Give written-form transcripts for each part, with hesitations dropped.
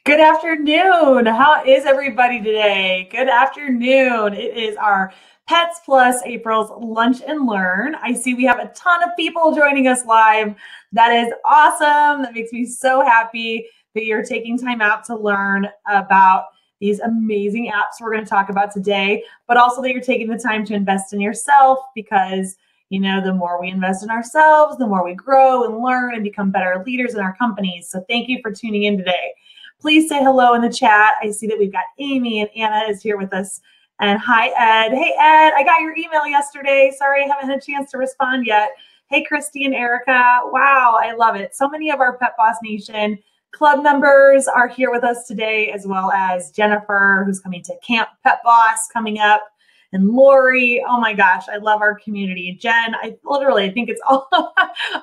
Good afternoon. How is everybody today? Good afternoon. It is our Pets Plus April's Lunch and Learn. I see we have a ton of people joining us live. That is awesome. That makes me so happy that you're taking time out to learn about these amazing apps we're going to talk about today, but also that you're taking the time to invest in yourself because, you know, the more we invest in ourselves, the more we grow and learn and become better leaders in our companies. So thank you for tuning in today. Please say hello in the chat. I see that we've got Amy and Anna is here with us. And hi, Ed. Hey, Ed, I got your email yesterday. Sorry, I haven't had a chance to respond yet. Hey, Christy and Erica. Wow, I love it. So many of our Pet Boss Nation club members are here with us today, as well as Jennifer, who's coming to Camp Pet Boss coming up, and Lori. Oh my gosh, I love our community. Jen, I think it's all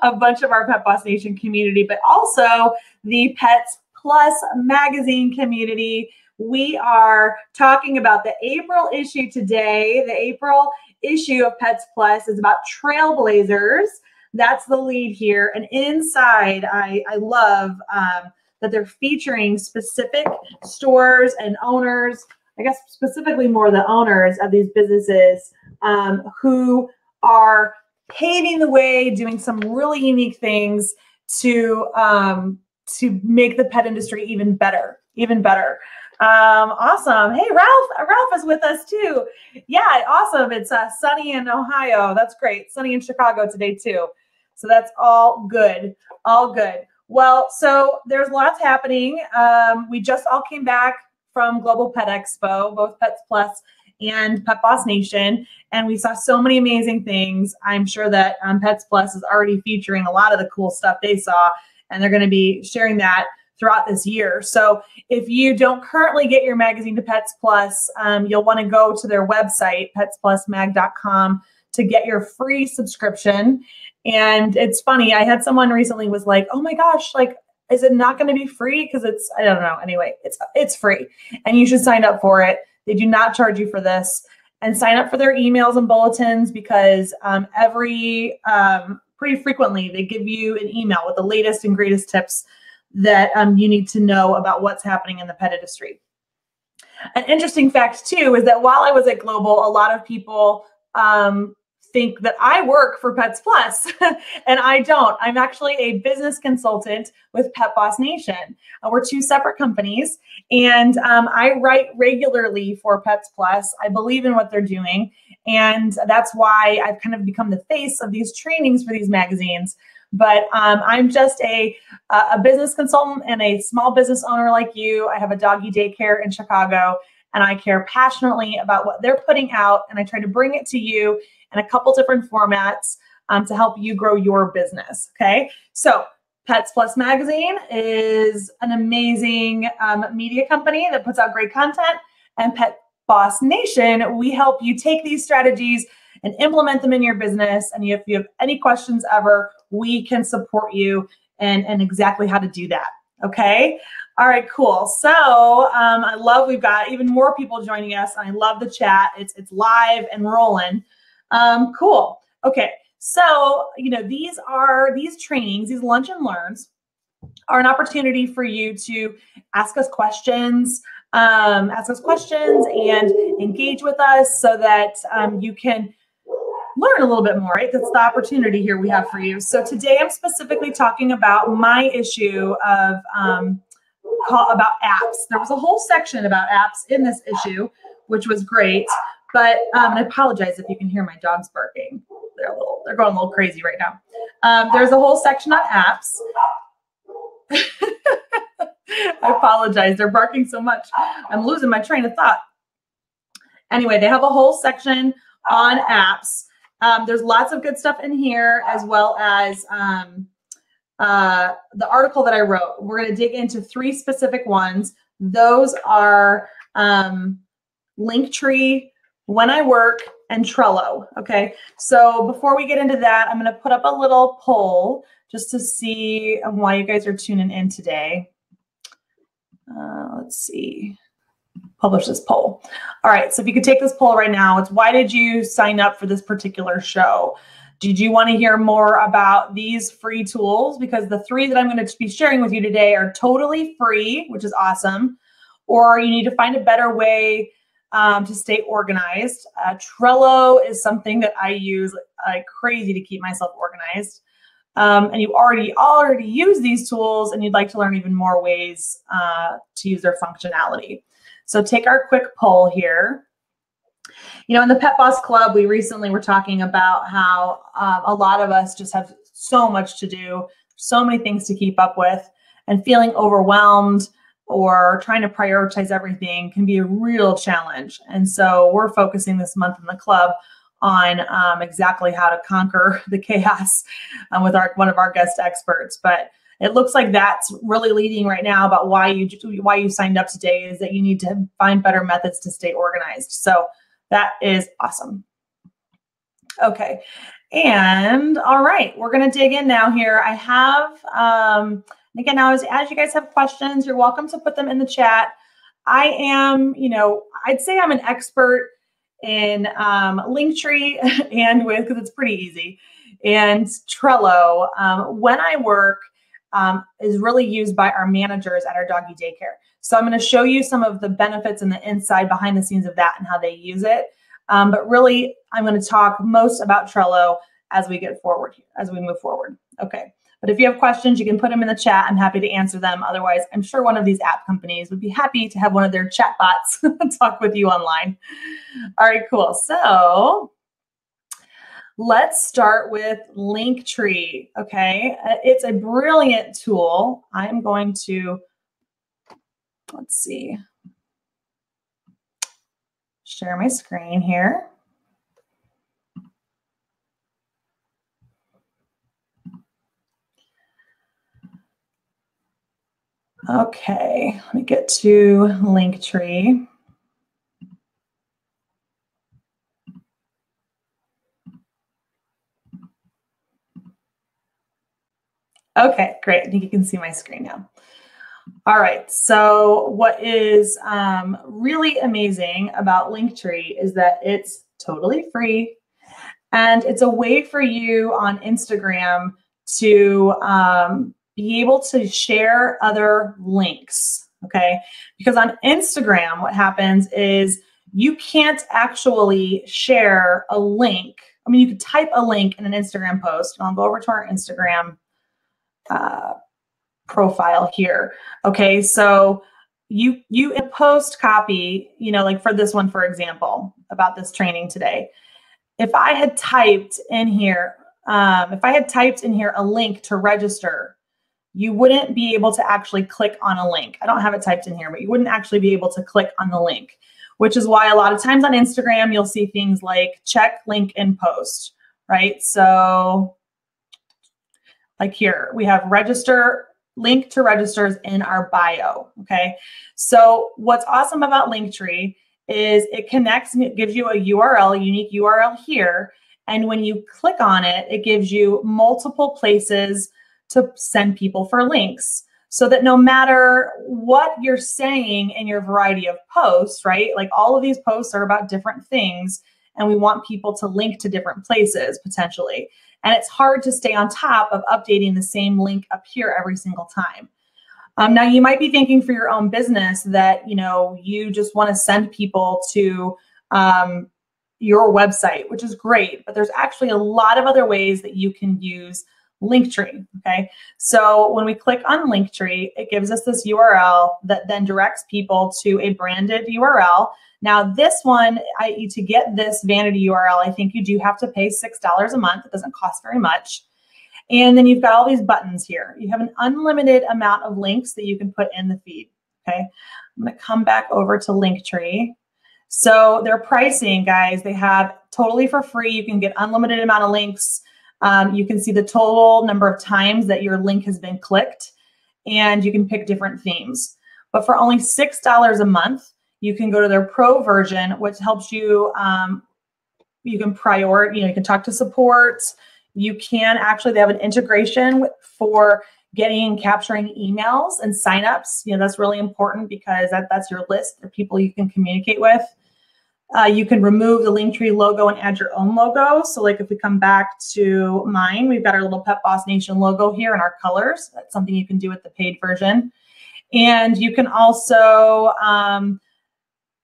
a bunch of our Pet Boss Nation community, but also the Pets Plus magazine community. We are talking about the April issue today. The April issue of Pets Plus is about trailblazers. That's the lead here. And inside, I love that they're featuring specific stores and owners, I guess specifically more the owners of these businesses who are paving the way, doing some really unique things to make the pet industry even better. Awesome. Hey, Ralph is with us too. Yeah, awesome. It's sunny in Ohio. That's great. Sunny in Chicago today too. So that's all good. Well, so there's lots happening. We just all came back from Global Pet Expo, both Pets Plus and Pet Boss Nation, and we saw so many amazing things. I'm sure that Pets Plus is already featuring a lot of the cool stuff they saw, and they're going to be sharing that throughout this year. So if you don't currently get your magazine to Pets Plus, you'll want to go to their website, petsplusmag.com, to get your free subscription. And it's funny, I had someone recently was like, oh my gosh, like, is it not going to be free? Because I don't know. Anyway, it's free and you should sign up for it. They do not charge you for this, and sign up for their emails and bulletins because pretty frequently they give you an email with the latest and greatest tips that you need to know about what's happening in the pet industry. An interesting fact too is that while I was at Global, a lot of people think that I work for Pets Plus, and I don't. I'm actually a business consultant with Pet Boss Nation. We're two separate companies, and I write regularly for Pets Plus. I believe in what they're doing, and that's why I've kind of become the face of these trainings for these magazines. But I'm just a business consultant and a small business owner like you. I have a doggy daycare in Chicago, and I care passionately about what they're putting out, and I try to bring it to you in a couple different formats to help you grow your business, okay? So Pets Plus Magazine is an amazing media company that puts out great content, and Pet Boss Nation, we help you take these strategies and implement them in your business, and if you have any questions ever, we can support you and exactly how to do that, okay? All right, cool. So I love we've got even more people joining us, and I love the chat. It's live and rolling. Cool. Okay. So, you know, these trainings, these lunch and learns are an opportunity for you to ask us questions and engage with us so that you can learn a little bit more, right? That's the opportunity here we have for you. So today I'm specifically talking about my issue of about apps. There was a whole section about apps in this issue, which was great. But I apologize if you can hear my dogs barking. They're going a little crazy right now. There's a whole section on apps. I apologize. They're barking so much. I'm losing my train of thought. Anyway, they have a whole section on apps. There's lots of good stuff in here, as well as the article that I wrote. We're going to dig into 3 specific ones. Those are Linktree, When I Work, and Trello. Okay, so before we get into that, I'm going to put up a little poll just to see why you guys are tuning in today. Let's see. Publish this poll. All right, so if you could take this poll right now, it's why did you sign up for this particular show? Did you want to hear more about these free tools? Because the 3 that I'm going to be sharing with you today are totally free, which is awesome. Or you need to find a better way to stay organized. Trello is something that I use like crazy to keep myself organized. And you already use these tools and you'd like to learn even more ways to use their functionality. So take our quick poll here. You know, in the Pet Boss Club, we recently were talking about how a lot of us just have so much to do, so many things to keep up with, and feeling overwhelmed or trying to prioritize everything can be a real challenge. And so we're focusing this month in the club on exactly how to conquer the chaos with one of our guest experts. But it looks like that's really leading right now about why you signed up today, is that you need to find better methods to stay organized. So that is awesome. Okay, and all right, we're gonna dig in now here. I have, again, now as you guys have questions, you're welcome to put them in the chat. I am, I'd say I'm an expert in Linktree and because it's pretty easy, and Trello. When I work, is really used by our managers at our doggy daycare. So I'm going to show you some of the benefits and the inside behind the scenes of that and how they use it. But really, I'm going to talk most about Trello as we move forward. Okay. But if you have questions, you can put them in the chat. I'm happy to answer them. Otherwise, I'm sure one of these app companies would be happy to have one of their chat bots talk with you online. All right, cool. So let's start with Linktree. Okay. It's a brilliant tool. I'm going to, let's see, share my screen here. Okay, let me get to Linktree. Okay, great. I think you can see my screen now. All right, so what is really amazing about Linktree is that it's totally free, and it's a way for you on Instagram to be able to share other links, okay? Because on Instagram, what happens is you can't actually share a link. I mean, you could type a link in an Instagram post. I'll go over to our Instagram profile here. Okay, so you post copy, like for this one, for example, about this training today. If I had typed in here, a link to register, you wouldn't be able to actually click on a link. I don't have it typed in here, but you wouldn't actually be able to click on the link, which is why a lot of times on Instagram, you'll see things like check link in post, right? So like here, we have link to registers in our bio, okay? So what's awesome about Linktree is it connects and it gives you a URL, a unique URL here. And when you click on it, it gives you multiple places to send people for links, so that no matter what you're saying in your variety of posts, right? Like all of these posts are about different things, and we want people to link to different places potentially. And it's hard to stay on top of updating the same link up here every single time. Now you might be thinking for your own business that, you just want to send people to your website, which is great, but there's actually a lot of other ways that you can use Linktree, okay? So when we click on Linktree, it gives us this URL that then directs people to a branded URL. Now this one, to get this vanity URL, I think you do have to pay $6 a month. It doesn't cost very much. And then you've got all these buttons here. You have an unlimited amount of links that you can put in the feed, okay? I'm gonna come back over to Linktree. So their pricing, guys, they have totally for free. You can get unlimited amount of links. You can see the total number of times that your link has been clicked, and you can pick different themes. But for only $6 a month, you can go to their pro version, which helps you, you can you can talk to support. You can actually, they have an integration for capturing emails and signups. That's really important because that's your list of people you can communicate with. You can remove the Linktree logo and add your own logo. So like if we come back to mine, we've got our little Pet Boss Nation logo here in our colors. That's something you can do with the paid version. And you can also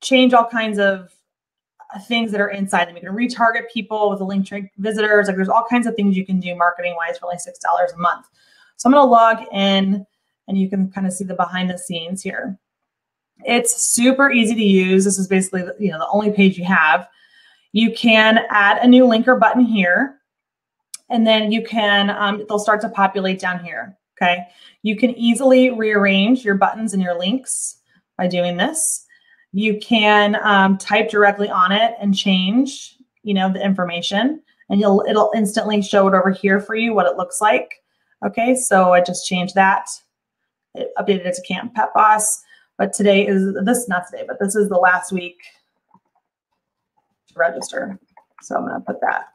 change all kinds of things that are inside them. You can retarget people with the Linktree visitors. Like there's all kinds of things you can do marketing wise for only $6 a month. So I'm going to log in and you can kind of see the behind the scenes here. It's super easy to use. This is basically the only page you have. You can add a new link or button here, and then you can, they'll start to populate down here, okay? You can easily rearrange your buttons and your links by doing this. You can type directly on it and change, the information, and it'll instantly show it over here for you what it looks like. Okay, so I just changed that. It updated it to Camp Pet Boss. But today is not today, but this is the last week to register. So I'm going to put that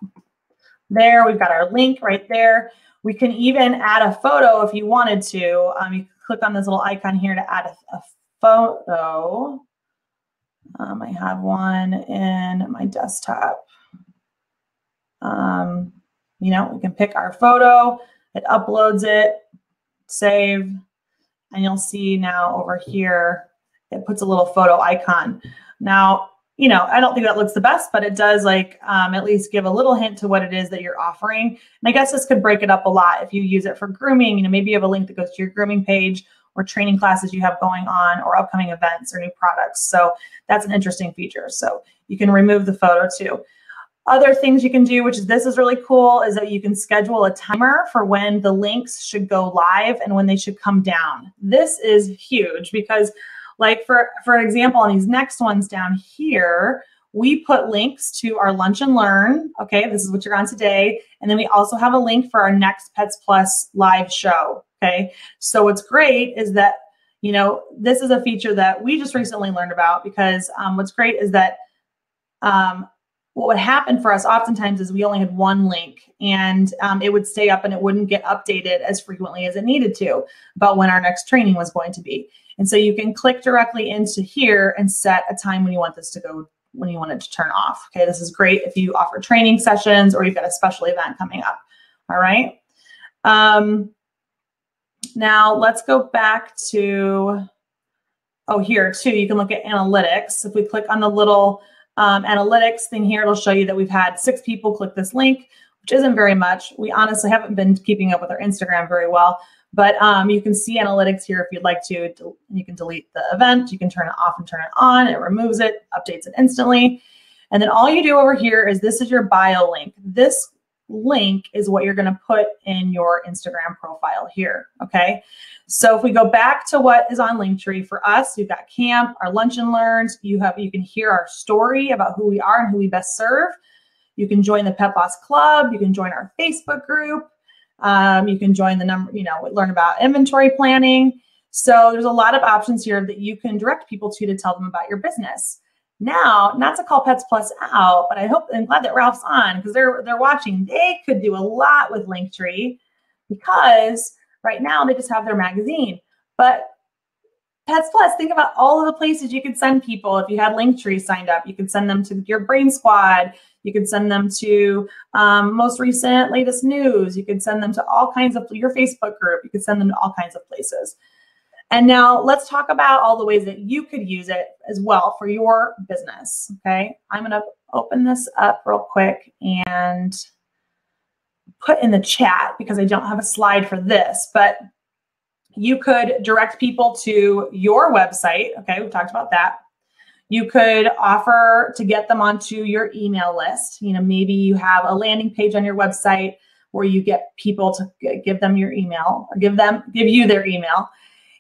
there. We've got our link right there. We can even add a photo if you wanted to. You can click on this little icon here to add a photo. I have one in my desktop. We can pick our photo. It uploads it, save. And you'll see now over here, it puts a little photo icon. Now, I don't think that looks the best, but it does at least give a little hint to what it is that you're offering. And I guess this could break it up a lot if you use it for grooming. Maybe you have a link that goes to your grooming page or training classes you have going on or upcoming events or new products. So that's an interesting feature. So you can remove the photo too. Other things you can do, this is really cool, is that you can schedule a timer for when the links should go live and when they should come down. This is huge because for example, on these next ones down here, we put links to our Lunch and Learn. Okay, this is what you're on today. And then we also have a link for our next Pets+Live show. Okay, so what's great is that, this is a feature that we just recently learned about because what's great is that what would happen for us oftentimes is we only had one link and it would stay up and it wouldn't get updated as frequently as it needed to about when our next training was going to be. And so you can click directly into here and set a time when you want this to go, when you want it to turn off. Okay, this is great if you offer training sessions or you've got a special event coming up. All right. Now let's go back to, here too, you can look at analytics. If we click on the little analytics thing here, it'll show you that we've had 6 people click this link, which isn't very much. We honestly haven't been keeping up with our Instagram very well, but you can see analytics here if you'd like to. You can delete the event, you can turn it off and turn it on. It removes it, updates it instantly. And then all you do over here is this is your bio link. This link is what you're going to put in your Instagram profile here. Okay. So if we go back to what is on Linktree for us, we've got camp, our lunch and learns. You can hear our story about who we are and who we best serve. You can join the Pet Boss Club. You can join our Facebook group. You can join learn about inventory planning. So there's a lot of options here that you can direct people to tell them about your business. Now, not to call Pets Plus out, but I'm glad that Ralph's on because they're watching. They could do a lot with Linktree because right now they just have their magazine. But Pets Plus, think about all of the places you could send people. If you had Linktree signed up, you could send them to your Brain Squad. You could send them to most recent latest news. You could send them to all kinds of your Facebook group. You could send them to all kinds of places. And now let's talk about all the ways that you could use it as well for your business. Okay, I'm going to open this up real quick and put in the chat because I don't have a slide for this, but you could direct people to your website. Okay, we've talked about that. You could offer to get them onto your email list. Maybe you have a landing page on your website where you get people to give them your email or give you their email.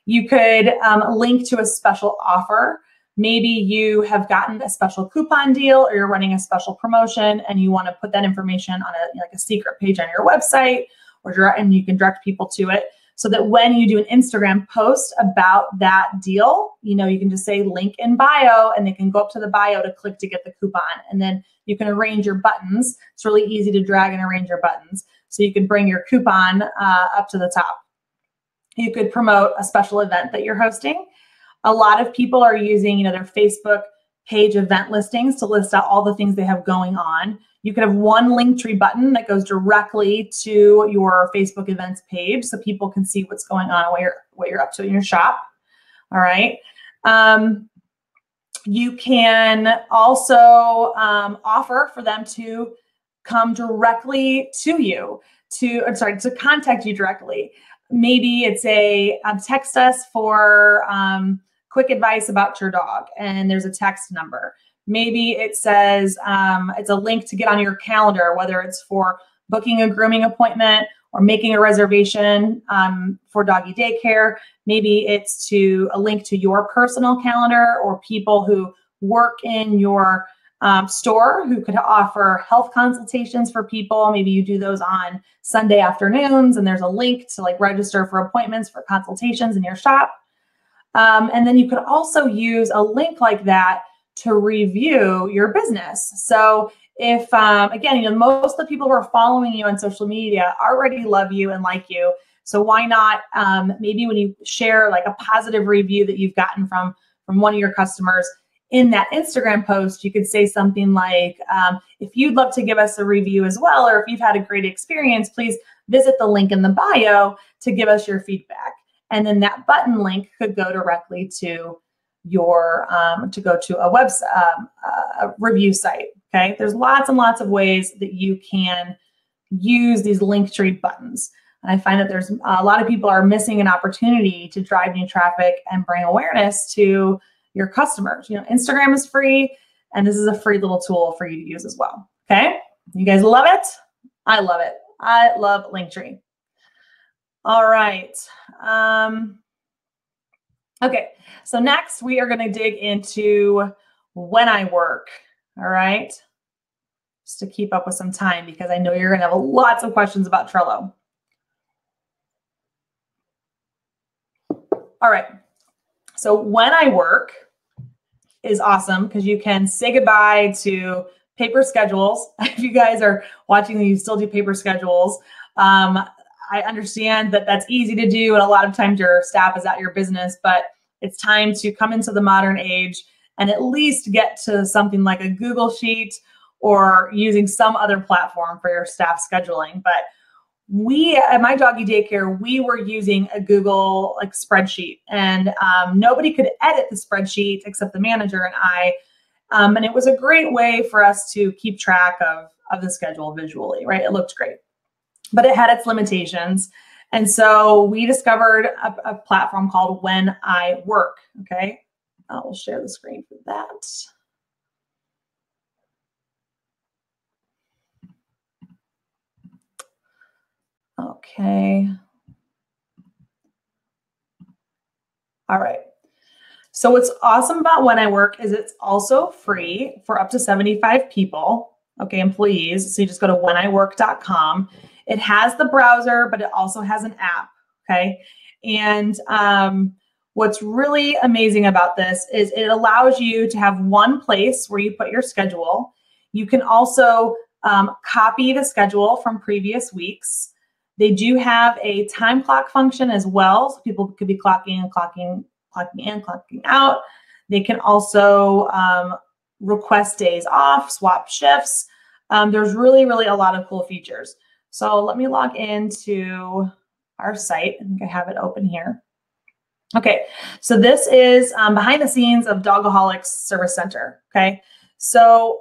You could link to a special offer. Maybe you have gotten a special coupon deal or you're running a special promotion and you want to put that information on a secret page on your website and you can direct people to it so that when you do an Instagram post about that deal, you can just say link in bio and they can go up to the bio to click to get the coupon. And then you can arrange your buttons. It's really easy to drag and arrange your buttons. So you can bring your coupon up to the top. You could promote a special event that you're hosting. A lot of people are using, their Facebook page event listings to list out all the things they have going on. You could have one Linktree button that goes directly to your Facebook events page so people can see what's going on, what you're up to in your shop. All right. You can also offer for them to come directly to you, to contact you directly. Maybe it's a text us for quick advice about your dog, and there's a text number. Maybe it says it's a link to get on your calendar, whether it's for booking a grooming appointment or making a reservation for doggy daycare. Maybe it's a link to your personal calendar, or people who work in your store who could offer health consultations for people. Maybe you do those on Sunday afternoons, and there's a link to like register for appointments for consultations in your shop. And then you could also use a link like that to review your business. So if, again, most of the people who are following you on social media already love you and like you. So why not, maybe when you share like a positive review that you've gotten from one of your customers, in that Instagram post, you could say something like, if you'd love to give us a review as well, or if you've had a great experience, please visit the link in the bio to give us your feedback. And then that button link could go directly to your, to go to a website, a review site. Okay. There's lots and lots of ways that you can use these Linktree buttons. And I find that there's a lot of people are missing an opportunity to drive new traffic and bring awareness to your customers. Instagram is free, and this is a free little tool for you to use as well. Okay. You guys love it? I love it. I love Linktree. All right. Okay. So next we are going to dig into when I work. All right. Just to keep up with some time, because I know you're going to have lots of questions about Trello. All right. So when I work is awesome because you can say goodbye to paper schedules. If you guys are watching and you still do paper schedules, I understand that that's easy to do, and a lot of times your staff is at your business, but it's time to come into the modern age and at least get to something like a Google Sheet or using some other platform for your staff scheduling. But we, at my doggy daycare, we were using a Google spreadsheet, and nobody could edit the spreadsheet except the manager and I. And it was a great way for us to keep track of the schedule visually, right? It looked great, but it had its limitations. And so we discovered a platform called When I Work. Okay. I will share the screen for that. Okay. All right. So what's awesome about When I Work is it's also free for up to 75 people, okay, employees. So you just go to wheniwork.com. It has the browser, but it also has an app, okay? And what's really amazing about this is it allows you to have one place where you put your schedule. You can also copy the schedule from previous weeks. They do have a time clock function as well, so people could be clocking in, clocking out. They can also request days off, swap shifts. There's really, really a lot of cool features. So let me log into our site. I think I have it open here. Okay, so this is behind the scenes of Dogaholics Service Center, okay? So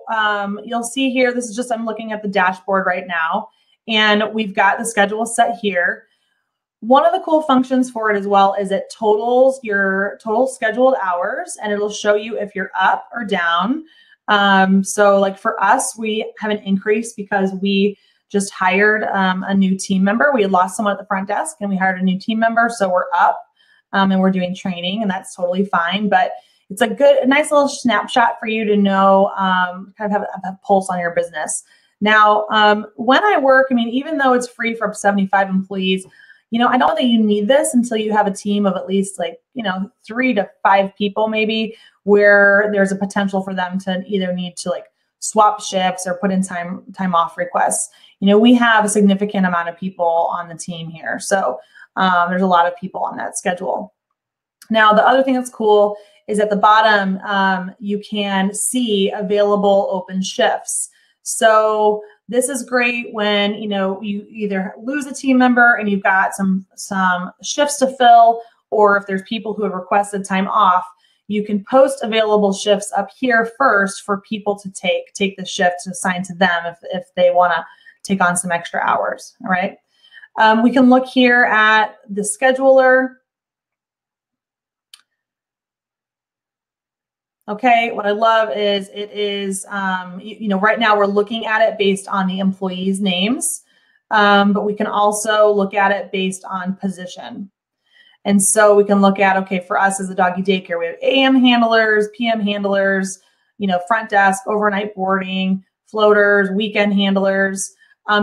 you'll see here, this is just, I'm looking at the dashboard right now, and we've got the schedule set here. One of the cool functions for it as well is it totals your total scheduled hours, and it'll show you if you're up or down. So like for us, we have an increase because we just hired a new team member. We had lost someone at the front desk and we hired a new team member. So we're up and we're doing training, and that's totally fine. But it's a nice little snapshot for you to know, kind of have a pulse on your business. Now, When I Work, I mean, even though it's free for 75 employees, I don't think you need this until you have a team of at least 3 to 5 people maybe, where there's a potential for them to either need to swap shifts or put in time off requests. We have a significant amount of people on the team here. So there's a lot of people on that schedule. Now, the other thing that's cool is at the bottom, you can see available open shifts. So this is great when, you know, you either lose a team member and you've got some shifts to fill, or if there's people who have requested time off, you can post available shifts up here first for people to take the shift assigned to them if they want to take on some extra hours. All right. We can look here at the scheduler. Okay, what I love is it is, you know, right now we're looking at it based on the employees' names, but we can also look at it based on position. And so we can look at, okay, for us as a doggy daycare, we have AM handlers, PM handlers, you know, front desk, overnight boarding, floaters, weekend handlers.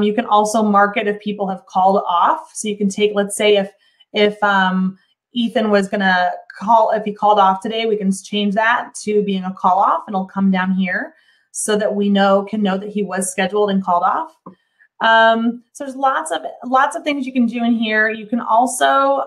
You can also mark it if people have called off. So you can take, let's say if Ethan was gonna call, if he called off today, we can change that to being a call off, and it'll come down here so that we can know that he was scheduled and called off. So there's lots of things you can do in here. You can also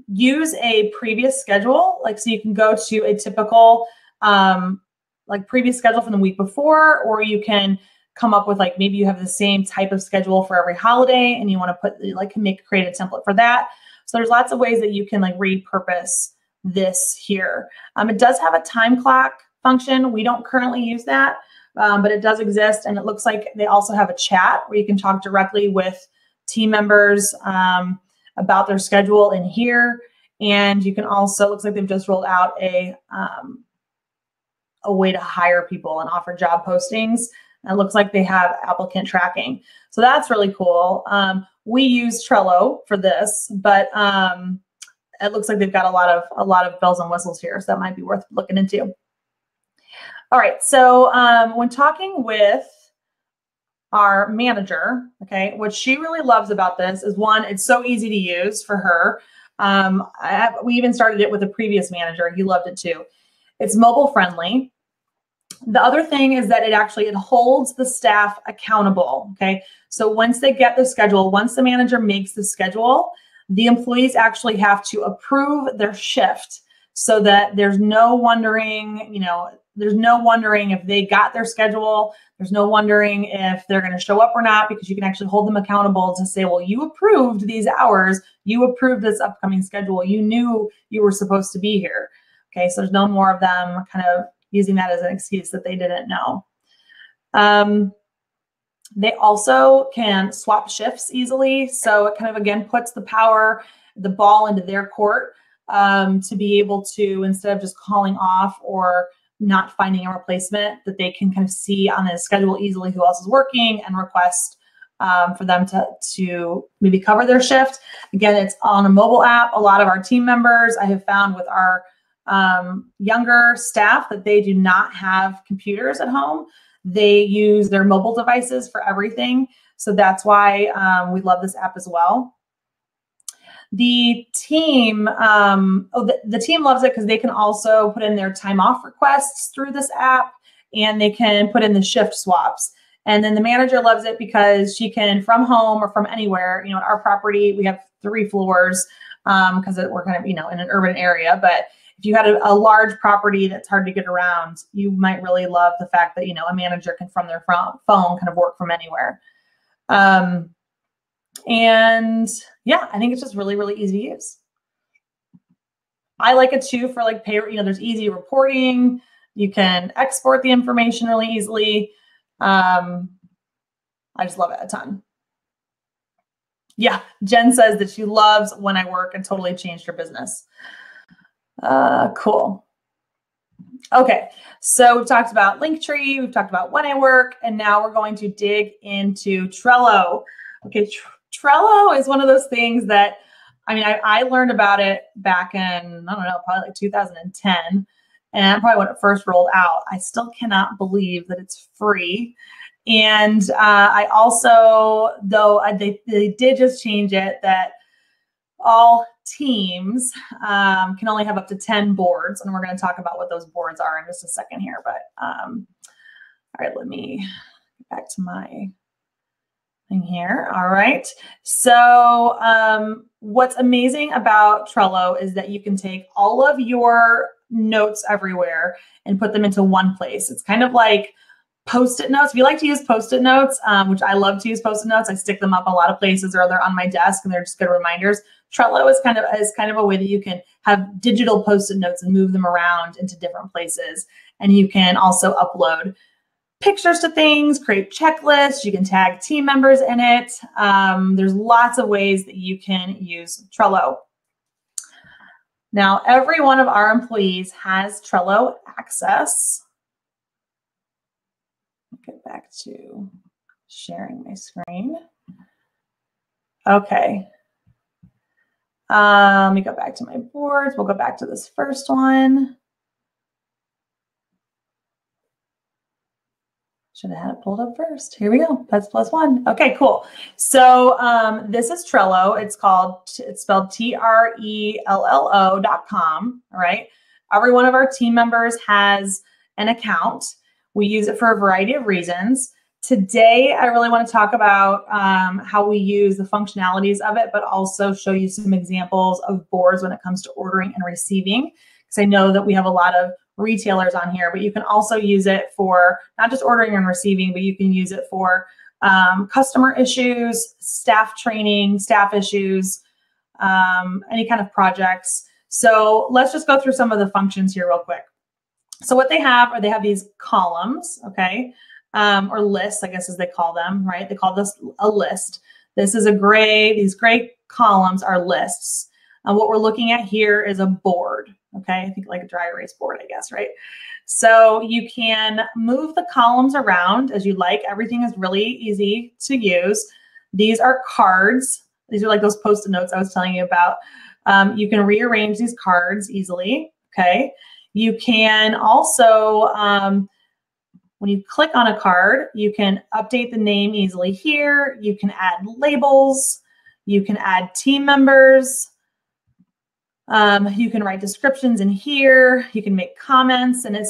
use a previous schedule, like, so you can go to a typical like previous schedule from the week before, or you can come up with, like, maybe you have the same type of schedule for every holiday and you want to create a template for that. So there's lots of ways that you can like repurpose this here. It does have a time clock function. We don't currently use that, but it does exist. And it looks like they also have a chat where you can talk directly with team members about their schedule in here. And you can also, looks like they've just rolled out a way to hire people and offer job postings. And it looks like they have applicant tracking. So that's really cool. We use Trello for this, but it looks like they've got a lot of bells and whistles here. So that might be worth looking into. All right. So when talking with our manager, okay, what she really loves about this is, one, it's so easy to use for her. We even started it with a previous manager. He loved it too. It's mobile friendly. The other thing is that it holds the staff accountable. Okay. So once they get the schedule, once the manager makes the schedule, the employees actually have to approve their shift so that there's no wondering, there's no wondering if they got their schedule. There's no wondering if they're going to show up or not, because you can actually hold them accountable to say, well, you approved these hours, you approved this upcoming schedule, you knew you were supposed to be here. Okay. So there's no more of them kind of using that as an excuse that they didn't know. They also can swap shifts easily. So it kind of, again, puts the ball into their court to be able to, instead of just calling off or not finding a replacement, that they can kind of see on the schedule easily who else is working and request for them to maybe cover their shift. Again, it's on a mobile app. A lot of our team members, I have found with our younger staff, that they do not have computers at home. They use their mobile devices for everything. So that's why we love this app as well. The team, the team loves it because they can also put in their time off requests through this app, and they can put in the shift swaps. And then the manager loves it because she can, from home or from anywhere, at our property, we have 3 floors because we're kind of, in an urban area. But if you had a large property that's hard to get around, you might really love the fact that, a manager can, from their phone, kind of work from anywhere. And yeah, I think it's just really, really easy to use. I like it too for like pay, there's easy reporting. You can export the information really easily. I just love it a ton. Yeah, Jen says that she loves When I Work and totally changed her business. Cool. Okay, so we've talked about Linktree, we've talked about When I Work, and now we're going to dig into Trello. Okay, Trello is one of those things that, I learned about it back in, I don't know, probably like 2010, and probably when it first rolled out. I still cannot believe that it's free. And I also, though they did just change it, that all teams can only have up to 10 boards. And we're going to talk about what those boards are in just a second here. But all right, let me get back to my thing here. All right. So what's amazing about Trello is that you can take all of your notes everywhere and put them into one place. It's kind of like Post-it notes. If you like to use Post-it notes, which I love to use Post-it notes, I stick them up a lot of places, or they're on my desk and they're just good reminders. Trello is kind of a way that you can have digital Post-it notes and move them around into different places. And you can also upload pictures to things, create checklists. You can tag team members in it. There's lots of ways that you can use Trello. Now, every one of our employees has Trello access. Get back to sharing my screen. Okay. Let me go back to my boards. We'll go back to this first one. Should have had it pulled up first. Here we go. Pets+1. Okay, cool. So this is Trello. It's spelled Trello.com. All right. Every one of our team members has an account. We use it for a variety of reasons. Today, I really want to talk about how we use the functionalities of it, but also show you some examples of boards when it comes to ordering and receiving. Because I know that we have a lot of retailers on here, but you can also use it for not just ordering and receiving, but you can use it for customer issues, staff training, staff issues, any kind of projects. So let's just go through some of the functions here real quick. So what they have these columns, okay, or lists, I guess as they call them, right? They call this a list. This is these gray columns are lists. And what we're looking at here is a board, okay? I think like a dry erase board, I guess, right? So you can move the columns around as you like. Everything is really easy to use. These are cards. These are like those Post-it notes I was telling you about. You can rearrange these cards easily, okay? You can also, when you click on a card, you can update the name easily here. You can add labels. You can add team members. You can write descriptions in here. You can make comments, and it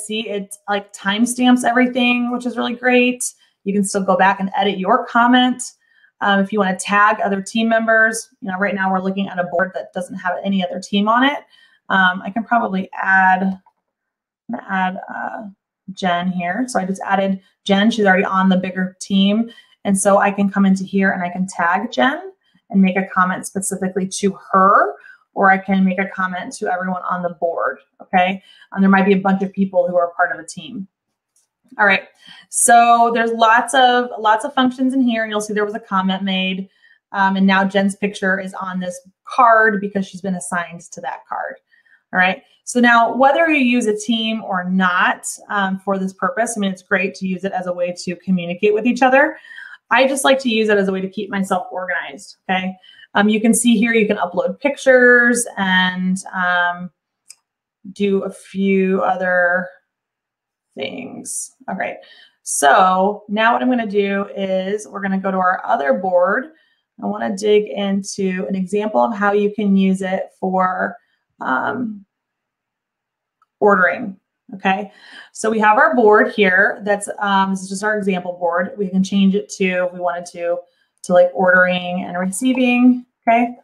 like timestamps everything, which is really great. You can still go back and edit your comment. If you want to tag other team members, right now we're looking at a board that doesn't have any other team on it. I can probably add Jen here. So I just added Jen. She's already on the bigger team. And so I can come into here and I can tag Jen and make a comment specifically to her, or I can make a comment to everyone on the board, okay? And there might be a bunch of people who are part of a team. All right, so there's lots of functions in here, and you'll see there was a comment made, and now Jen's picture is on this card because she's been assigned to that card. All right, so now whether you use a team or not for this purpose, I mean, it's great to use it as a way to communicate with each other. I just like to use it as a way to keep myself organized, okay? You can see here, you can upload pictures and do a few other things. All right, so now what I'm going to do is we're going to go to our other board. I want to dig into an example of how you can use it for ordering. Okay, so we have our board here. That's this is just our example board. We can change it to, if we wanted to like ordering and receiving. Okay.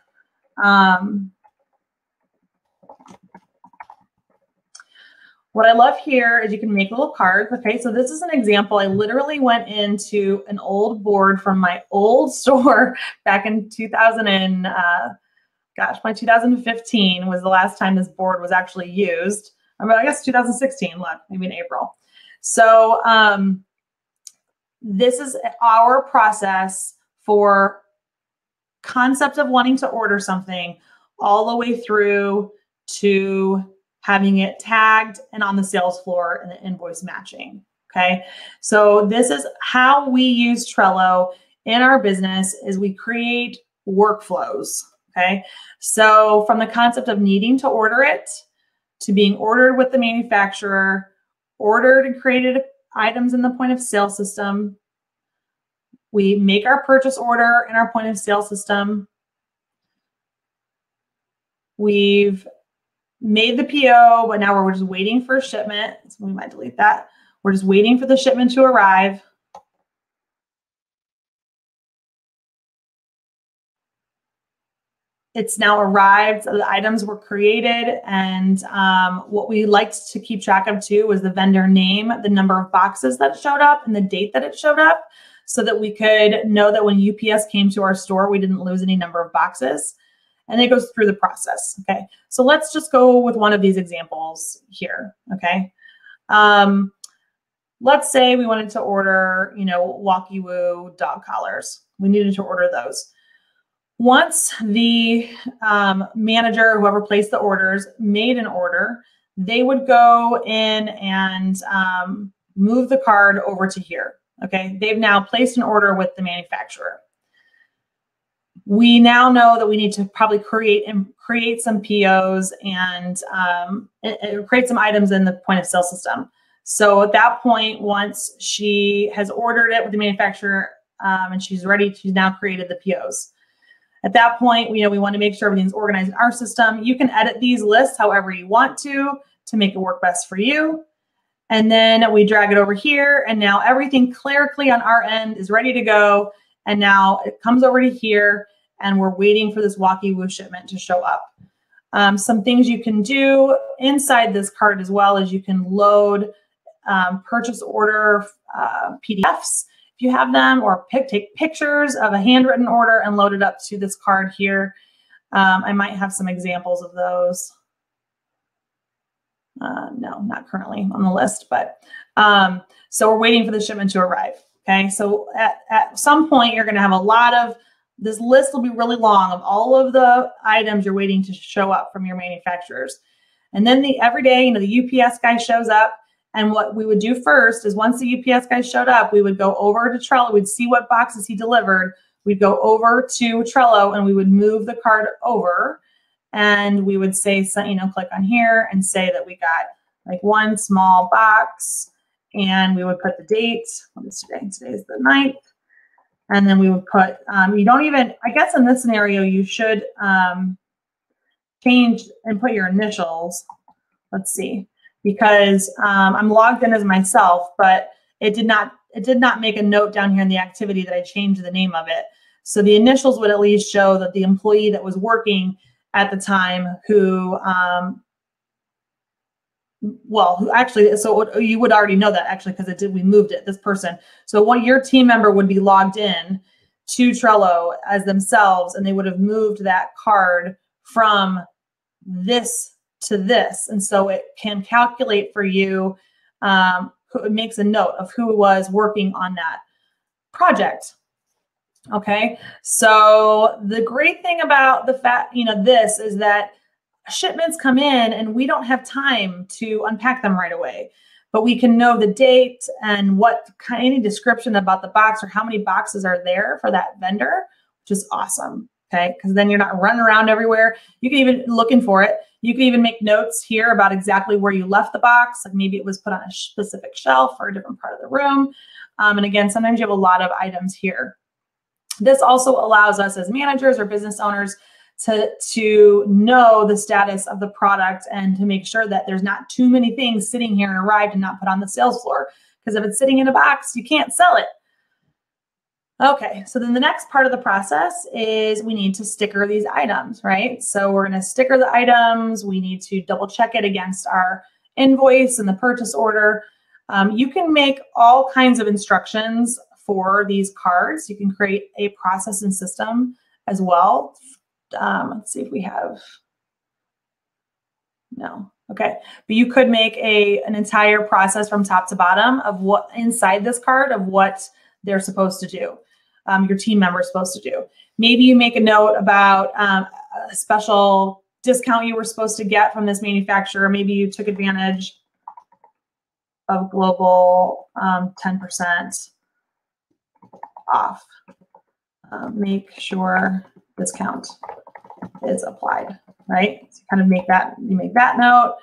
What I love here is you can make little cards. Okay, so this is an example. I literally went into an old board from my old store back in 2015 was the last time this board was actually used. I guess 2016, maybe in April. So this is our process for concept of wanting to order something all the way through to having it tagged and on the sales floor and the invoice matching. Okay, so this is how we use Trello in our business, is we create workflows. Okay, so from the concept of needing to order it, to being ordered with the manufacturer, ordered and created items in the point of sale system. We make our purchase order in our point of sale system. We've made the PO, but now we're just waiting for shipment. So we might delete that. We're just waiting for the shipment to arrive. it's now arrived. So the items were created, and what we liked to keep track of too was the vendor name, the number of boxes that showed up, and the date that it showed up, so that we could know that when UPS came to our store, we didn't lose any number of boxes. And it goes through the process. Okay, so let's just go with one of these examples here. Okay, let's say we wanted to order, Walkie Woo dog collars. We needed to order those. Once the manager, whoever placed the orders, made an order, they would go in and move the card over to here. Okay, they've now placed an order with the manufacturer. We now know that we need to probably create some POs and create some items in the point of sale system. So at that point, once she has ordered it with the manufacturer and she's ready, she's now created the POs. At that point, we want to make sure everything's organized in our system. You can edit these lists however you want to make it work best for you. And then we drag it over here, and now everything clerically on our end is ready to go. And now it comes over to here, and we're waiting for this Walkie Woo shipment to show up. Some things you can do inside this cart as well is you can load purchase order PDFs if you have them, or take pictures of a handwritten order and load it up to this card here. I might have some examples of those. No, not currently on the list, but so we're waiting for the shipment to arrive. Okay, so at some point you're going to have a lot of, this list will be really long of all of the items you're waiting to show up from your manufacturers. And then every day, the UPS guy shows up. And what we would do first is, once the UPS guy showed up, we would go over to Trello. We'd see what boxes he delivered. We'd go over to Trello and we would move the card over, and we would say, click on here and say that we got like one small box, and we would put the date. What is today? Today is the 9th. And then we would put, you don't even, I guess in this scenario, you should change and put your initials. Let's see. Because I'm logged in as myself, but it did not make a note down here in the activity that I changed the name of it. So the initials would at least show that the employee that was working at the time who actually, so you would already know that actually, because we moved it, this person. So what your team member would be logged in to Trello as themselves, and they would have moved that card from this to this. And so it can calculate for you, it makes a note of who was working on that project. Okay, so the great thing about the fact, this is that shipments come in and we don't have time to unpack them right away, but we can know the date and any description about the box or how many boxes are there for that vendor, which is awesome. Okay, because then you're not running around everywhere. You can even looking for it. You can even make notes here about exactly where you left the box. Like maybe it was put on a specific shelf or a different part of the room. And again, sometimes you have a lot of items here. This also allows us as managers or business owners to know the status of the product and to make sure that there's not too many things sitting here and arrived and not put on the sales floor. Because if it's sitting in a box, you can't sell it. Okay, so then the next part of the process is we need to sticker these items, right? So we're going to sticker the items. We need to double check it against our invoice and the purchase order. You can make all kinds of instructions for these cards. You can create a process and system as well. Let's see if we have, no, okay. But you could make an entire process from top to bottom of what inside this card of what they're supposed to do. Your team member is supposed to do. Maybe you make a note about a special discount you were supposed to get from this manufacturer. Maybe you took advantage of global 10% off. Make sure discount is applied, right? So you kind of make that, note.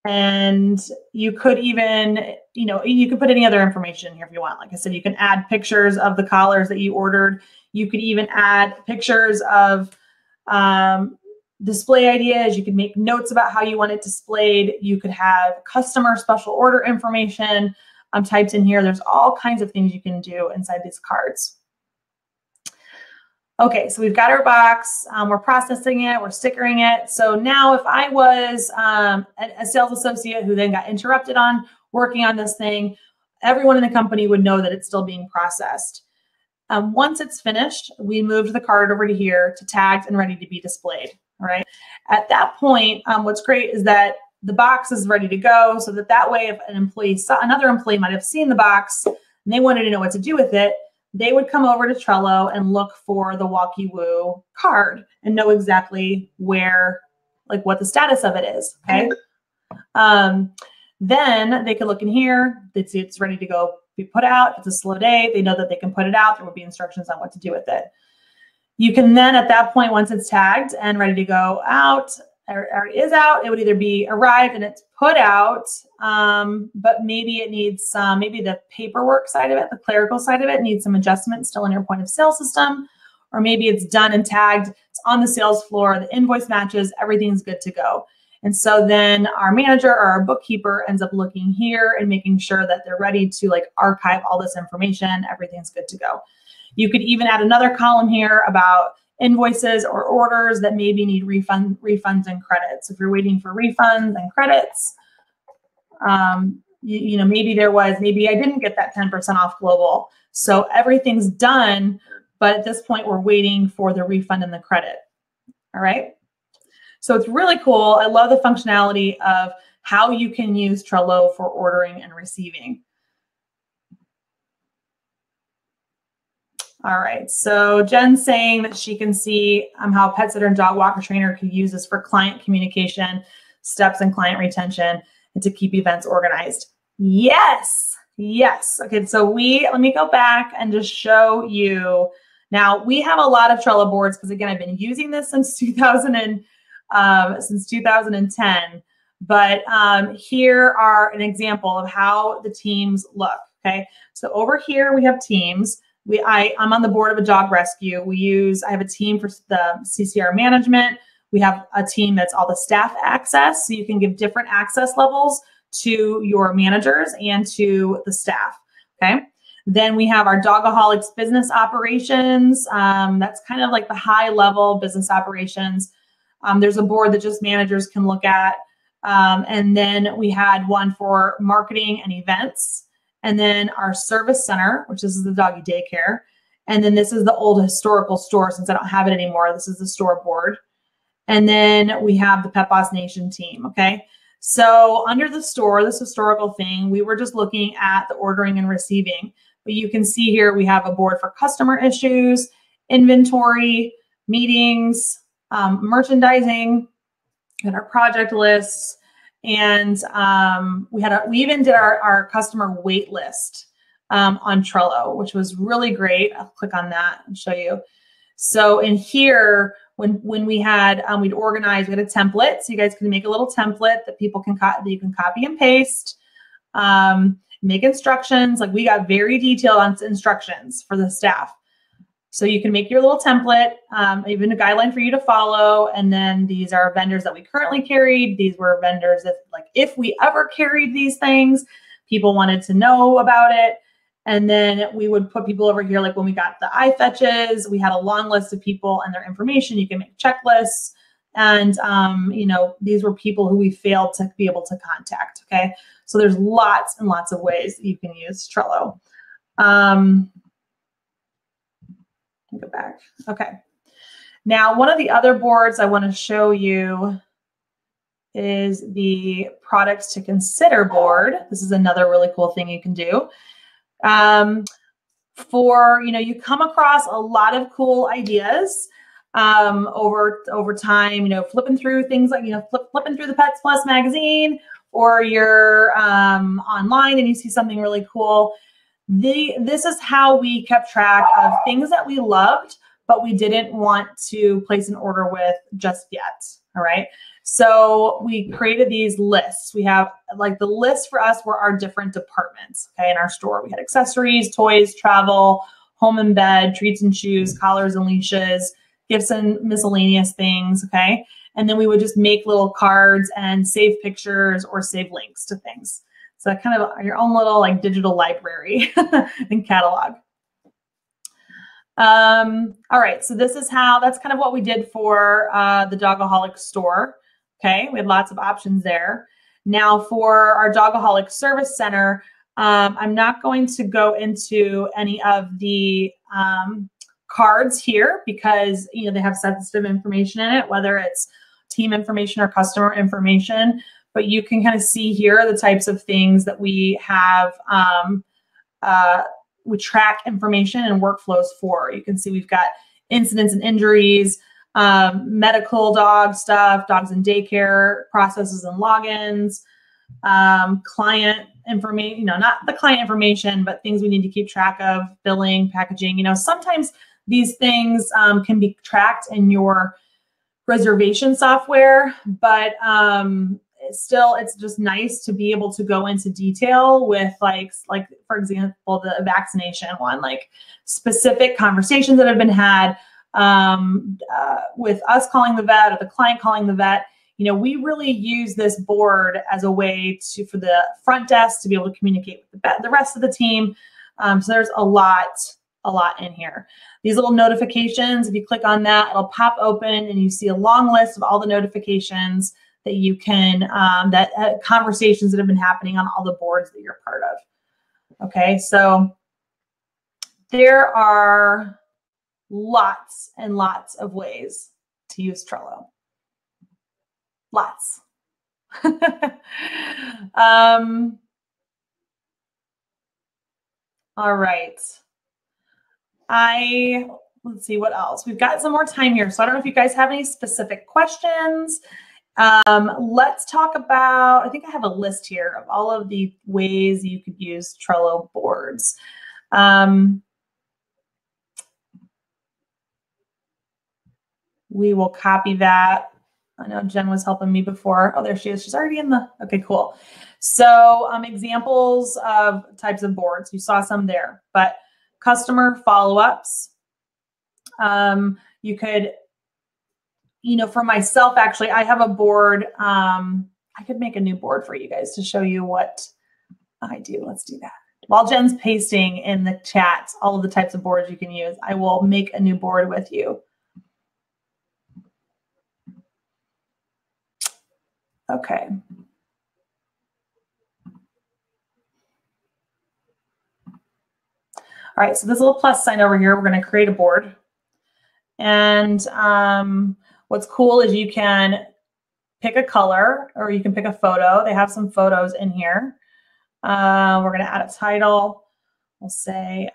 And you could even, you could put any other information in here if you want. Like I said, you can add pictures of the collars that you ordered. You could even add pictures of display ideas. You could make notes about how you want it displayed. You could have customer special order information typed in here. There's all kinds of things you can do inside these cards. Okay, so we've got our box, we're processing it, we're stickering it. So now if I was a sales associate who then got interrupted on working on this thing, everyone in the company would know that it's still being processed. Once it's finished, we moved the card over to here to tagged and ready to be displayed, all right? At that point, what's great is that the box is ready to go, so that way if an employee saw, another employee might have seen the box and they wanted to know what to do with it, they would come over to Trello and look for the Walkie Woo card and know exactly where, like what the status of it is, okay? Then they could look in here, they'd see it's ready to go be put out. If it's a slow day, they know that they can put it out. There will be instructions on what to do with it. You can then at that point, once it's tagged and ready to go out, or is out, it would either be arrived and it's put out, but maybe it needs some, maybe the paperwork side of it, the clerical side of it needs some adjustments still in your point of sale system, or maybe it's done and tagged, it's on the sales floor, the invoice matches, everything's good to go. And so then our manager or our bookkeeper ends up looking here and making sure that they're ready to like archive all this information, everything's good to go. You could even add another column here about invoices or orders that maybe need refunds and credits. If you're waiting for refunds and credits, you know, maybe I didn't get that 10% off global. So everything's done, but at this point we're waiting for the refund and the credit. All right. So it's really cool. I love the functionality of how you can use Trello for ordering and receiving. All right, so Jen's saying that she can see how a pet sitter and dog walker trainer could use this for client communication, steps and client retention, and to keep events organized. Yes, yes. Okay, so let me go back and just show you. Now we have a lot of Trello boards because again, I've been using this since 2010. But here are an example of how the teams look. Okay, so over here we have teams. I'm on the board of a dog rescue. I have a team for the CCR management. We have a team that's all the staff access. So you can give different access levels to your managers and to the staff, okay? Then we have our Dogaholics business operations. That's kind of like the high level business operations. There's a board that just managers can look at. And then we had one for marketing and events. And then our service center, which is the doggy daycare. And then this is the old historical store. Since I don't have it anymore, this is the store board. And then we have the Pet Boss Nation team, okay? So under the store, this historical thing, we were just looking at the ordering and receiving. But you can see here we have a board for customer issues, inventory, meetings, merchandising, and our project lists. And we even did our customer wait list on Trello, which was really great. I'll click on that and show you. So in here, when we had, we'd organize, we had a template. So you guys can make a little template that people can you can copy and paste, make instructions. Like we got very detailed on instructions for the staff. So you can make your little template, even a guideline for you to follow. And then these are vendors that we currently carried. These were vendors that, like, if we ever carried these things, people wanted to know about it. And then we would put people over here, like when we got the iFetches, we had a long list of people and their information. You can make checklists. And, you know, these were people who we failed to be able to contact, okay? So there's lots and lots of ways that you can use Trello. Go back. Okay. Now, one of the other boards I want to show you is the products to consider board. This is another really cool thing you can do. You come across a lot of cool ideas over time, flipping through things like, flipping through the Pets+ magazine, or you're online and you see something really cool. This is how we kept track of things that we loved, but we didn't want to place an order with just yet. All right. So we created these lists. We have, like, the list for us were our different departments. Okay. In our store, we had accessories, toys, travel, home and bed, treats and shoes, collars and leashes, gifts and miscellaneous things. Okay. And then we would just make little cards and save pictures or save links to things. So kind of your own little, like, digital library and catalog. All right, so this is that's kind of what we did for the Dogaholic store. Okay, we had lots of options there. Now for our Dogaholic Service Center, I'm not going to go into any of the cards here because they have sensitive information in it, whether it's team information or customer information. But you can kind of see here the types of things that we have. We track information and workflows for. You can see we've got incidents and injuries, medical dog stuff, dogs in daycare, processes and logins, client information, not the client information, but things we need to keep track of, billing, packaging. Sometimes these things can be tracked in your reservation software, but it's just nice to be able to go into detail with like for example, the vaccination one, like specific conversations that have been had with us calling the vet or the client calling the vet. We really use this board as a way for the front desk to be able to communicate with the rest of the team. So there's a lot in here. These little notifications, if you click on that, it'll pop open and you see a long list of all the notifications that you can, conversations that have been happening on all the boards that you're part of. Okay, so there are lots and lots of ways to use Trello. Lots. All right. Let's see what else. We've got some more time here. So I don't know if you guys have any specific questions. Let's talk about, I think I have a list here of all of the ways you could use Trello boards. We will copy that. I know Jen was helping me before. Oh, there she is. She's already in okay, cool. So examples of types of boards. You saw some there, but customer follow-ups. You could, for myself, actually, I have a board. I could make a new board for you guys to show you what I do. Let's do that. While Jen's pasting in the chat all of the types of boards you can use, I will make a new board with you. Okay. All right, so this little plus sign over here, we're going to create a board. And what's cool is you can pick a color or you can pick a photo. They have some photos in here. We're going to add a title. We'll say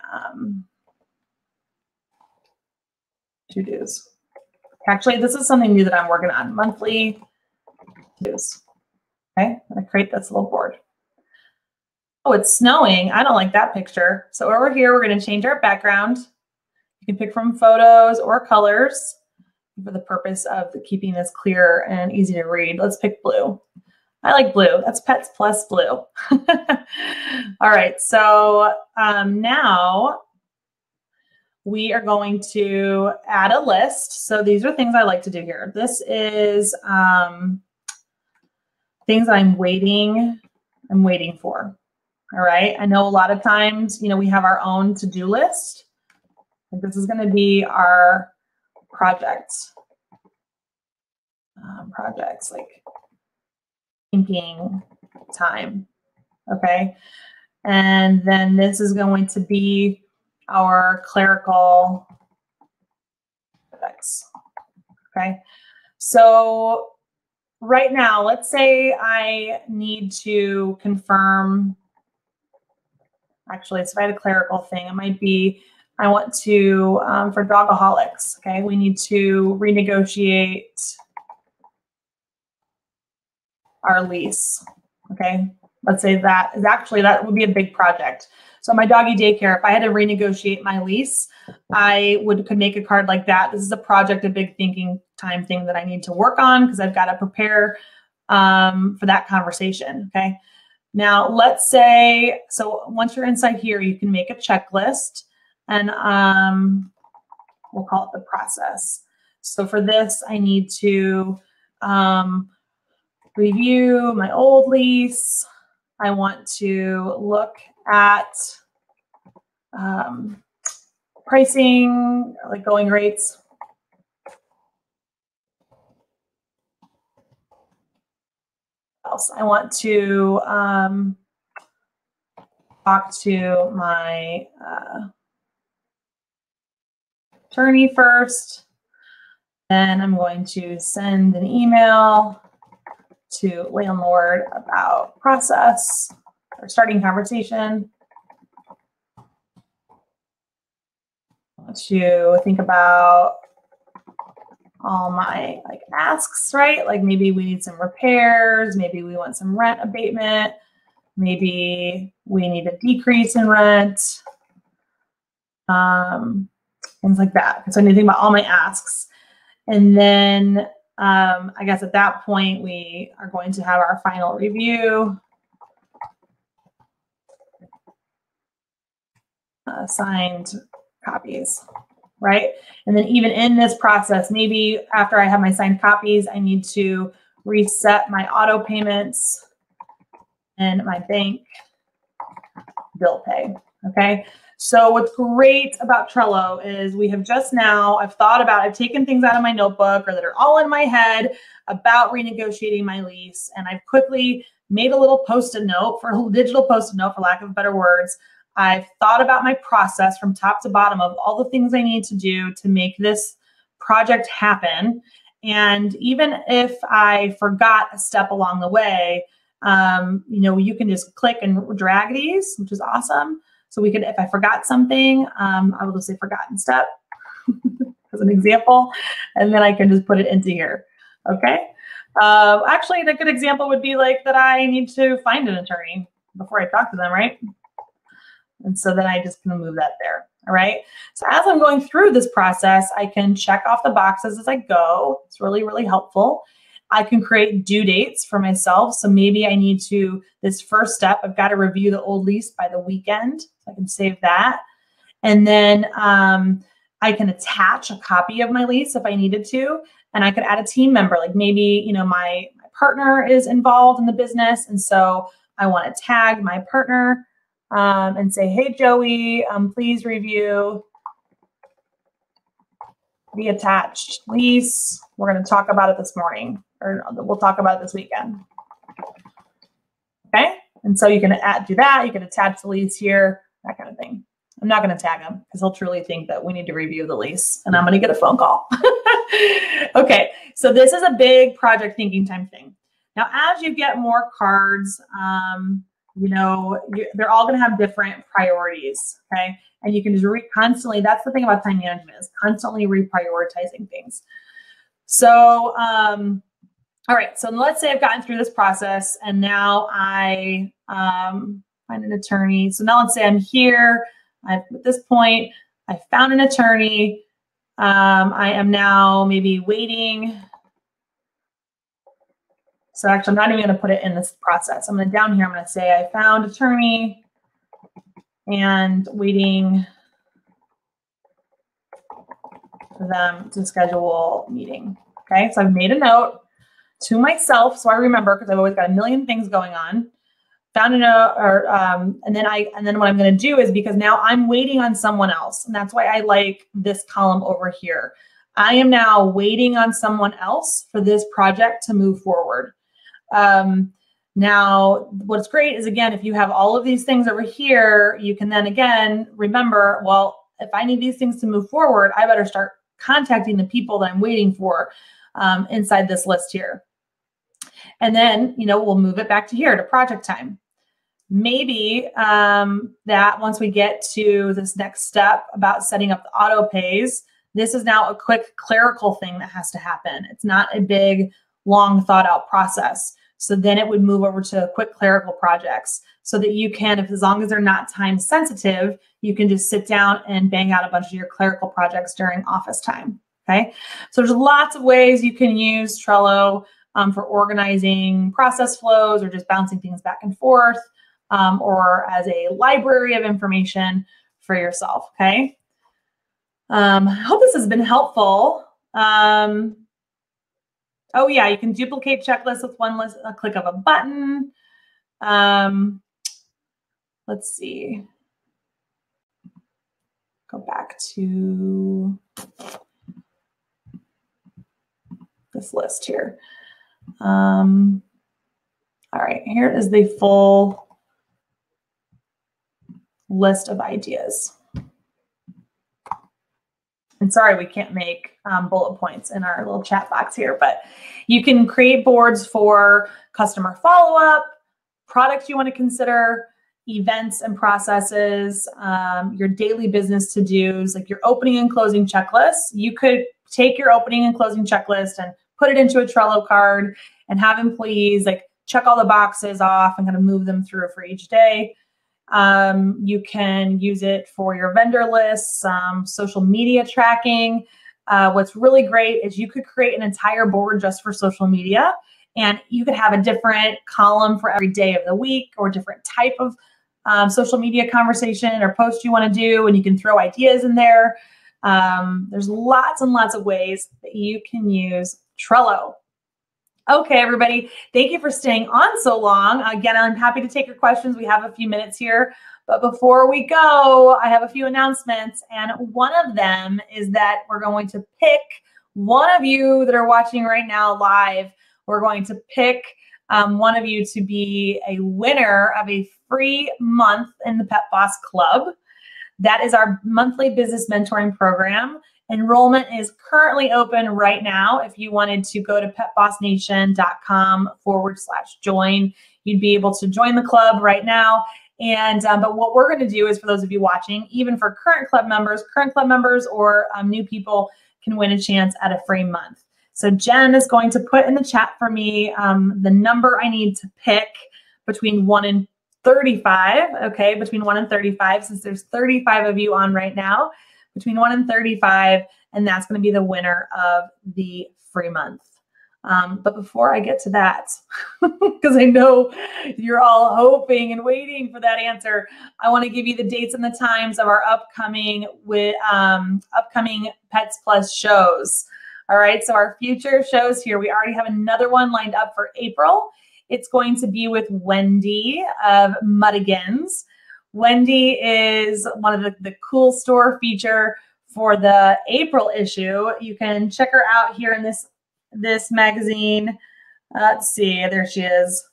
to-dos. Actually, this is something new that I'm working on, monthly to-dos. Okay, I'm going to create this little board. Oh, it's snowing. I don't like that picture. So over here, we're going to change our background. You can pick from photos or colors for the purpose of keeping this clear and easy to read. Let's pick blue. I like blue. That's Pets plus blue. All right, so now we are going to add a list. So these are things I like to do here. This is things that I'm waiting for. All right, I know a lot of times, we have our own to-do list. This is going to be our projects like thinking time. Okay, and then this is going to be our clerical projects. Okay, so right now, let's say I need to confirm. Actually, if I had a clerical thing, it might be I want to, for Dogaholics, okay, we need to renegotiate our lease, okay? Let's say that would be a big project. So my doggy daycare, if I had to renegotiate my lease, I could make a card like that. This is a project, a big thinking time thing that I need to work on because I've got to prepare for that conversation, okay? Now, let's say, so once you're inside here, you can make a checklist and we'll call it the process. So for this, I need to review my old lease. I want to look at pricing, like going rates. What else? I want to talk to my attorney first. Then I'm going to send an email to landlord about process or starting conversation. I want to think about all my like asks, right? Like maybe we need some repairs, maybe we want some rent abatement, maybe we need a decrease in rent, things like that. So I need to think about all my asks. And then I guess at that point, we are going to have our final review. Signed copies, right? And then even in this process, maybe after I have my signed copies, I need to reset my auto payments and my bank bill pay, okay? So what's great about Trello is we have just now, I've taken things out of my notebook or that are all in my head about renegotiating my lease. And I've quickly made a little post-it note, digital post-it note for lack of better words. I've thought about my process from top to bottom of all the things I need to do to make this project happen. And even if I forgot a step along the way, you can just click and drag these, which is awesome. So we could, if I forgot something, I will just say forgotten step as an example, and then I can just put it into here, okay? Actually, a good example would be like that I need to find an attorney before I talk to them, right? And so then I just can move that there, all right? So as I'm going through this process, I can check off the boxes as I go. It's really, really helpful. I can create due dates for myself. So maybe I need to, this first step, I've got to review the old lease by the weekend. So I can save that. And then I can attach a copy of my lease if I needed to. And I could add a team member, like maybe, my partner is involved in the business. And so I want to tag my partner and say, hey, Joey, please review the attached lease. We're going to talk about it this morning, or we'll talk about it this weekend. Okay. And so you can do that. You can attach the lease here, that kind of thing. I'm not going to tag him because he'll truly think that we need to review the lease and I'm going to get a phone call. Okay. So this is a big project thinking time thing. Now, as you get more cards, they're all going to have different priorities. Okay. And you can just constantly, that's the thing about time management, is constantly reprioritizing things. So, all right, so let's say I've gotten through this process and now I find an attorney. So now let's say I'm here. At this point, I found an attorney. I am now maybe waiting. So actually, I'm not even going to put it in this process. I'm going to down here, I'm going to say I found attorney and waiting for them to schedule a meeting. Okay, so I've made a note to myself so I remember, because I've always got a million things going on. Found a note, and then what I'm going to do is, because now I'm waiting on someone else, and that's why I like this column over here. I am now waiting on someone else for this project to move forward. Now, what's great is, again, if you have all of these things over here, you can then again remember, well, if I need these things to move forward, I better start contacting the people that I'm waiting for inside this list here. And then, we'll move it back to here to project time. Maybe that once we get to this next step about setting up the auto pays, this is now a quick clerical thing that has to happen. It's not a big, long thought out process. So then it would move over to quick clerical projects so that you can, as long as they're not time sensitive, you can just sit down and bang out a bunch of your clerical projects during office time. Okay. So there's lots of ways you can use Trello for organizing process flows or just bouncing things back and forth, or as a library of information for yourself. Okay. I hope this has been helpful. Oh yeah, you can duplicate checklists with a click of a button. Let's see. go back to this list here. All right, here is the full list of ideas. And sorry, we can't make bullet points in our little chat box here, but you can create boards for customer follow-up, products you want to consider, events and processes, your daily business to-dos, like your opening and closing checklists. You could take your opening and closing checklist and put it into a Trello card and have employees like check all the boxes off and kind of move them through for each day. You can use it for your vendor lists, social media tracking. What's really great is you could create an entire board just for social media, and you could have a different column for every day of the week or different type of social media conversation or post you want to do, and you can throw ideas in there. There's lots and lots of ways that you can use Trello. Okay, everybody, thank you for staying on so long. Again, I'm happy to take your questions. We have a few minutes here, but before we go, I have a few announcements, and one of them is that we're going to pick one of you that are watching right now live. We're going to pick one of you to be a winner of a free month in the Pet Boss Club. That is our monthly business mentoring program. Enrollment is currently open right now. If you wanted to go to petbossnation.com/join, you'd be able to join the club right now. And but what we're going to do is, for those of you watching, even for current club members or new people can win a chance at a free month. So Jen is going to put in the chat for me the number I need to pick between 1 and 35. Okay, between 1 and 35, since there's 35 of you on right now. Between 1 and 35, and that's going to be the winner of the free month. But before I get to that, because I know you're all hoping and waiting for that answer, I want to give you the dates and the times of our upcoming Pets Plus shows. All right, so our future shows here, we already have another one lined up for April. It's going to be with Wendy of Muddigans. Wendy is one of the cool store feature for the April issue. You can check her out here in this magazine. Let's see, there she is.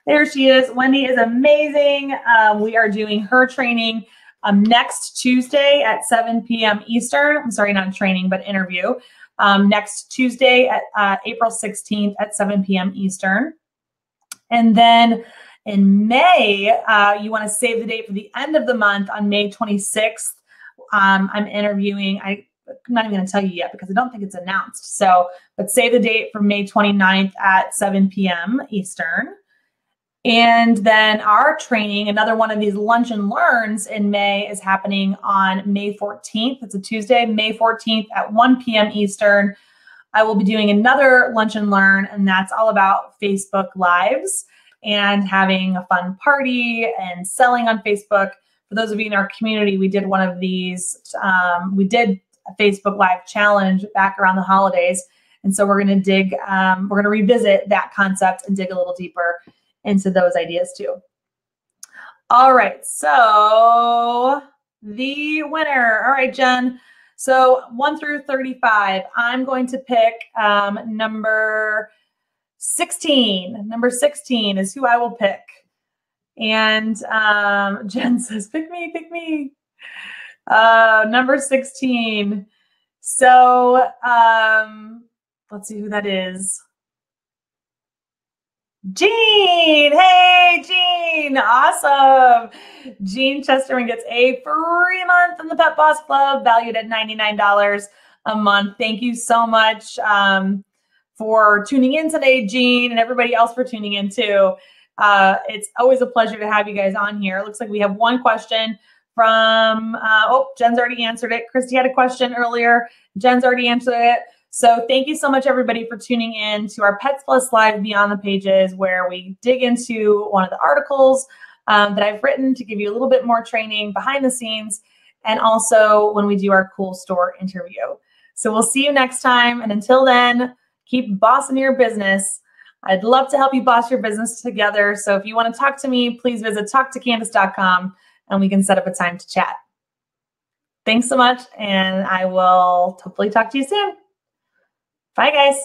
There she is. Wendy is amazing. We are doing her training next Tuesday at 7 p.m. Eastern. I'm sorry, not training, but interview. Next Tuesday at April 16th at 7 p.m. Eastern. And then in May, you want to save the date for the end of the month on May 26th. I'm interviewing, I'm not even going to tell you yet because I don't think it's announced. So, but save the date for May 29th at 7 p.m. Eastern. And then our training, another one of these lunch and learns in May, is happening on May 14th. It's a Tuesday, May 14th at 1 p.m. Eastern. I will be doing another lunch and learn, and that's all about Facebook Lives and having a fun party and selling on Facebook. For those of you in our community, we did one of these. We did a Facebook Live challenge back around the holidays. And so we're going to dig, we're going to revisit that concept and dig a little deeper into those ideas too. All right, so the winner. All right, Jen. So 1 through 35, I'm going to pick number 16. Number 16 is who I will pick. And Jen says, pick me, pick me. Number 16. So let's see who that is. Jean. Hey, Jean. Awesome. Jean Chesterman gets a free month in the Pet Boss Club, valued at $99 a month. Thank you so much for tuning in today, Jean, and everybody else for tuning in too. It's always a pleasure to have you guys on here. It looks like we have one question from, Jen's already answered it. Christy had a question earlier. Jen's already answered it. So thank you so much, everybody, for tuning in to our Pets+Live Beyond the Pages, where we dig into one of the articles that I've written to give you a little bit more training behind the scenes, and also when we do our cool store interview. So we'll see you next time. And until then, keep bossing your business. I'd love to help you boss your business together. So if you want to talk to me, please visit talktocandace.com and we can set up a time to chat. Thanks so much. And I will hopefully talk to you soon. Bye, guys.